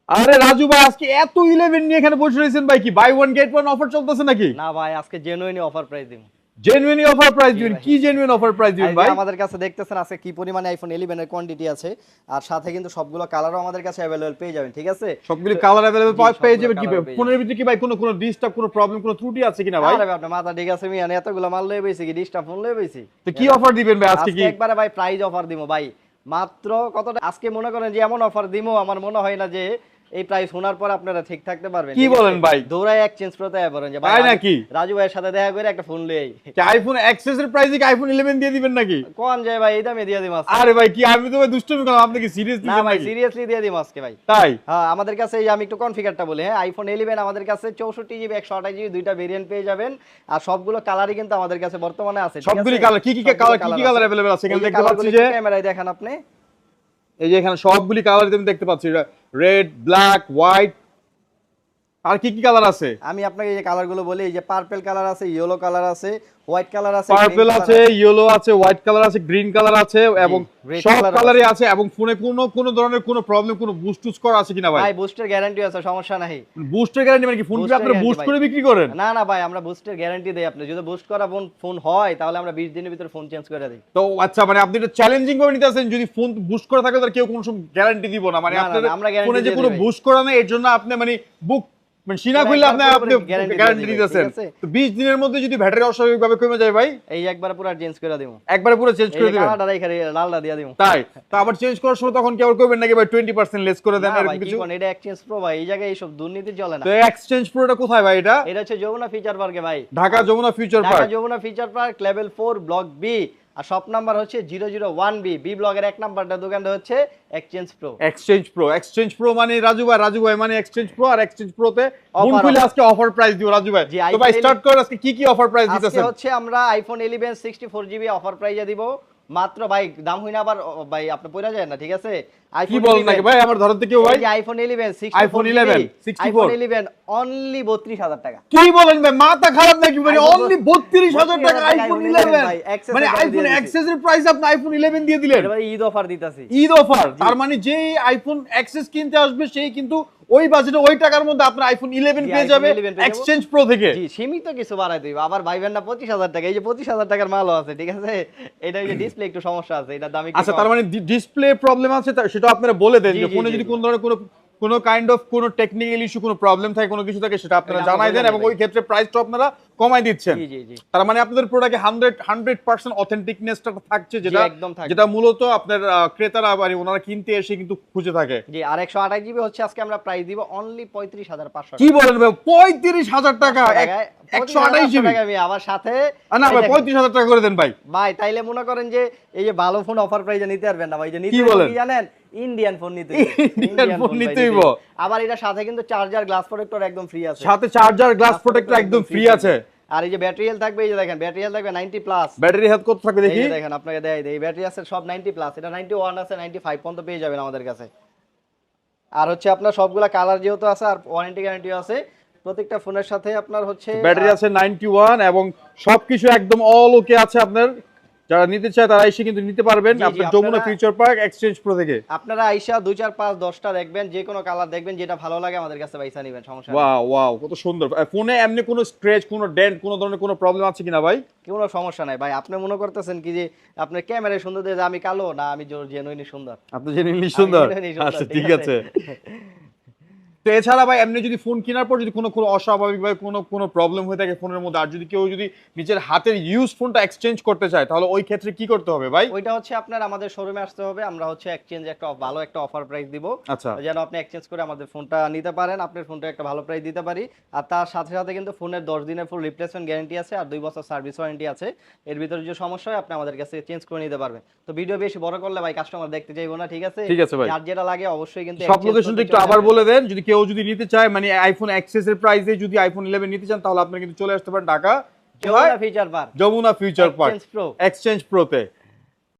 আরে রাজু ভাই, আজকে এত 11 নিয়ে এখানে বসে রয়েছেন ভাই, কি buy one get one offer চলতেছে নাকি? না ভাই, আজকে জেনুইন অফার প্রাইস দিব। জেনুইন অফার প্রাইস দিবেন? কি জেনুইন অফার প্রাইস দিবেন ভাই? আমাদের কাছে দেখতেছেন আজকে কি পরিমাণে আইফোন 11 এর কোয়ান্টিটি আছে, আর সাথে কিন্তু সবগুলো কালারও আমাদের কাছে अवेलेबल পেয়ে যাবেন, ঠিক আছে? সবগুলো কালার अवेलेबल পেয়ে যাবেন। কি ফোনের ভিতরে কি ভাই কোনো ডিস্টার্ব, কোনো প্রবলেম, কোনো ত্রুটি আছে কিনা ভাই? আরে ভাই, আপনার মাথা ঠিক আছে মিয়া? এতগুলো মাল লয়ে বইছি, কি ডিস্টার্ব ফোন লয়ে বইছি? তো কি অফার দিবেন ভাই আজকে? কি একবারে ভাই প্রাইস অফার দিমু ভাই, মাত্র কতটা আজকে মনে করেন যে এমন অফার দিমু, আমার মনে হয় না যে এই প্রাইস শোনার পর আপনারা ঠিক থাকতে পারবেন। কি বলেন ভাই? দৌড়ায় এক্সচেঞ্জ প্রতে বলেন যে ভাই নাকি রাজু ভাইয়ের সাথে দেখা করে একটা ফোন লই, কি আইফোন এক্সএস এর প্রাইসে কি আইফোন 11 দিয়ে দিবেন নাকি? কোন যায় ভাই, এই দামে দিয়ে দিম আজকে। আরে ভাই কি আমি তো ভাই দুষ্টুমি করলাম, আপনি কি সিরিয়াসলি? না ভাই, সিরিয়াসলি দিয়ে দিম আজকে ভাই। তাই? হ্যাঁ, আমাদের কাছে এই আমি একটু কনফিগারটা বলি। হ্যাঁ, আইফোন 11 আমাদের কাছে 64 জিবি 128 জিবি দুইটা ভেরিয়েন্ট পেয়ে যাবেন, আর সবগুলো কালারই কিন্তু আমাদের কাছে বর্তমানে আছে। সবগুলো কালার কি কালার अवेलेबल আছে এখানে দেখতে পাচ্ছি যে ক্যামেরায় দেখেন আপনি, এই যে এখানে সবগুলি কালার আমি দেখতে পাচ্ছি, রেড, ব্ল্যাক, হোয়াইট, আর কি কালার আছে? আমি আপনাকে এই যে কালারগুলো বলি, এই যে পার্পল কালার আছে, ইয়েলো কালার আছে, হোয়াইট কালার আছে, পার্পল আছে, ইয়েলো আছে, হোয়াইট কালার আছে, গ্রিন কালার আছে, এবং সব কালারই আছে। এবং ফোনে কোনো ধরনের কোনো প্রবলেম, কোনো বুস্ট টুস করা আছে কিনা ভাই? ভাই বুস্টের গ্যারান্টি আছে, সমস্যা নাই। বুস্টের গ্যারান্টি মানে কি ফোন কি আপনারা বুস্ট করে বিক্রি করেন? না না ভাই, আমরা বুস্টের গ্যারান্টি দেই। আপনি যদি বুস্ট করা ফোন হয় তাহলে আমরা 20 দিনের ভিতর ফোন চেঞ্জ করে দেই। তো আচ্ছা, মানে আপনি এটা চ্যালেঞ্জিং ভাবে নিতে আছেন, যদি ফোন বুস্ট করা থাকে তাহলে কেউ কোনো গ্যারান্টি দিব না, মানে আপনাদের ফোনে যে কোনো বুস্ট করা নেই এর জন্য আপনি মানে বুক মানে সিনা খুললে আপনি গ্যারান্টি দিতেছেন। তো 20 দিনের মধ্যে যদি ব্যাটারি অস্বাভাবিকভাবে কমে যায় ভাই, এই একবারে পুরো চেঞ্জ করে দেব। একবারে পুরো চেঞ্জ করে দিবেন? কালারটা রাইখা লালটা দিয়া দেব। তাই? তো আবার চেঞ্জ করার সময় তখন কি আবার করবেন নাকি ভাই 20% লেস করে দেন এরকম কিছু? না ভাই, এটা এক্সচেঞ্জ প্রো ভাই, এই জায়গায় এইসব দুর্নীতি চলে না। তো এক্সচেঞ্জ প্রোটা কোথায় ভাই? এটা হচ্ছে যমুনা ফিচার পার্কে ভাই, Dhaka Jamuna future park. Dhaka Jamuna feature park level 4 block B, আর শপ নাম্বার হচ্ছে 001 বি ব্লকের 1 নাম্বারটা দোকানটা হচ্ছে এক্সচেঞ্জ প্রো। এক্সচেঞ্জ প্রো মানে রাজু ভাই মানে এক্সচেঞ্জ প্রো, আর এক্সচেঞ্জ প্রোতে মন খুলে আজকে অফার প্রাইস দিও রাজু ভাই। তো ভাই স্টার্ট করেন, আজকে কি অফার প্রাইস দিতেছেন? আজকে হচ্ছে আমরা আইফোন 11 64 জিবি অফার প্রাইসে দিব মাত্র। ভাই দাম হইনা আবার ভাই আপনি পয়রা যায় না, ঠিক আছে? কি বলেন নাকি ভাই? আমার ধরতে কেউ ভাই আইফোন 11 আইফোন 11 64 অনলি 32000 টাকা। কি বলেন ভাই? মাথা খারাপ নাকি? মানে অনলি 32000 টাকা আইফোন 11, মানে আইফোন এক্সএস এর প্রাইস আপনি আইফোন 11 দিয়ে দিলেন? এবারে ঈদ অফার দিতাছি। ঈদ অফার? তার মানে যে আইফোন এক্সএস কিনতে আসবে সেই কিন্তু ওই বাজেটে ওই টাকার মধ্যে আপনার আইফোন 11 পেয়ে যাবে এক্সচেঞ্জ প্রো থেকে। জি, সীমিত কিছু বাড়াই দেব। আবার ভাইবেন না 25000 টাকা, এই যে 25000 টাকার মালও আছে, ঠিক আছে? এটা এই যে ডিসপ্লে একটু সমস্যা আছে, এটা দামি। আচ্ছা, তার মানে ডিসপ্লে প্রবলেম আছে, সেটা আপনারা বলে দেন যে ফোনে যদি কোন ধরনের কোনো কাইন্ড অফ কোনো টেকনিক্যাল ইস্যু, কোনো প্রবলেম থাকে, কোনো কিছু থাকে, সেটা আপনারা জানাই দেন, এবং ওই ক্ষেত্রে প্রাইসটা আপনারা কমাই দিচ্ছেন। তার মানে আপনাদের প্রোডাক্টে 100% অথেন্টিকনেসটা থাকছে, যেটা মূলত আপনার ক্রেতারা মানে ওনারা কিনতে এসে কিন্তু খুঁজে থাকে। জি, আর 128 জিবি হচ্ছে আজকে আমরা প্রাইস দিব অনলি 35500। কি বলেন ভাই? 35000 টাকা 128 জিবি টাকা? আমি আবার সাথে না ভাই 35000 টাকা করে দেন ভাই। ভাই তাইলে মনে করেন যে এই যে ভালো ফোন অফার প্রাইসে নিতে পারবেন না ভাই, যে নিতে কি জানেন, ইন্ডিয়ান ফোন নিতে হইব। আবার এটা সাথে কিন্তু চার্জার গ্লাস প্রোটেক্টর একদম ফ্রি আছে, সাথে চার্জার গ্লাস প্রোটেক্টর একদম ফ্রি আছে। আর এই যে ব্যাটারি হেলথ থাকবে, এই যে দেখেন ব্যাটারি হেলথ থাকবে 90 প্লাস। ব্যাটারি হেলথ কত থাকবে দেখি? এই যে দেখেন, আপনাকে দেখাই দেই, ব্যাটারি আছে সব 90 প্লাস, এটা 91 আছে, 95 পর্যন্ত পেয়ে যাবেন আমাদের কাছে। আর হচ্ছে আপনার সবগুলা কালার যেহেতু আছে, আর ওয়ারেন্টি গ্যারান্টিও আছে প্রত্যেকটা ফোনের সাথে। আপনার হচ্ছে ব্যাটারি আছে 91 এবং সবকিছু একদম অল ওকে আছে। আপনার যারা নিতে চায় তারা এসে কিন্তু নিতে পারবেন আপনার Jamuna future park exchange pro থেকে। আপনারা আইসা 2 4 5 10টা দেখবেন, যে কোনো কালার দেখবেন, যেটা ভালো লাগে আমাদের কাছে পয়সা নেবেন, সমস্যা নেই। ওয়াও কত সুন্দর। ফোনে এমনি কোনো স্ক্র্যাচ, কোনো ডেন্ট, কোনো ধরনের কোনো প্রবলেম আছে কিনা ভাই? কোনো সমস্যা নাই ভাই। আপনি মনে করতেছেন কি যে আপনার ক্যামেরায় সুন্দর যে আমি কালো, না আমি জেনুইনলি সুন্দর। আপনি জেনুইনলি সুন্দর? আচ্ছা ঠিক আছে। তো এছাড়া ভাই এমনি যদি ফোন কেনার পর যদি কোনো অস্বাভাবিক ভাবে কোনো প্রবলেম হয়ে থাকে ফোনের মধ্যে, আর যদি কেউ যদি নিজের হাতের ইউজ ফোনটা এক্সচেঞ্জ করতে চায়, তাহলে ওই ক্ষেত্রে কি করতে হবে ভাই? ওইটা হচ্ছে আপনার আমাদের শোরুমে আসতে হবে, আমরা হচ্ছে এক্সচেঞ্জ একটা ভালো একটা অফার প্রাইস দিব। আচ্ছা, যেন আপনি এক্সচেঞ্জ করে আমাদের ফোনটা নিতে পারেন, আপনার ফোনটা একটা ভালো প্রাইস দিতে পারি। আর তার সাথে সাথে কিন্তু ফোনের 10 দিনের ফুল রিপ্লেসমেন্ট গ্যারান্টি আছে, আর 2 বছর সার্ভিস ওয়ারেন্টি আছে। এর ভিতরে যে সমস্যা হয় আপনি আমাদের কাছে চেঞ্জ করে নিতে পারবেন। তো ভিডিও বেশি বড় করলে ভাই কাস্টমার দেখতে চাইবো না, ঠিক আছে? ঠিক আছে ভাই, যার যেটা লাগে অবশ্যই কিন্তু সব লোকেশনটা একটু আবার বলে দেন, যদি কেউ যদি নিতে চায় মানে আইফোন এক্সএস এর প্রাইসে যদি আইফোন 11 নিতে চান, তাহলে আপনারা কিন্তু চলে আসতে পারেন Dhaka Jamuna future park exchange প্রোতে।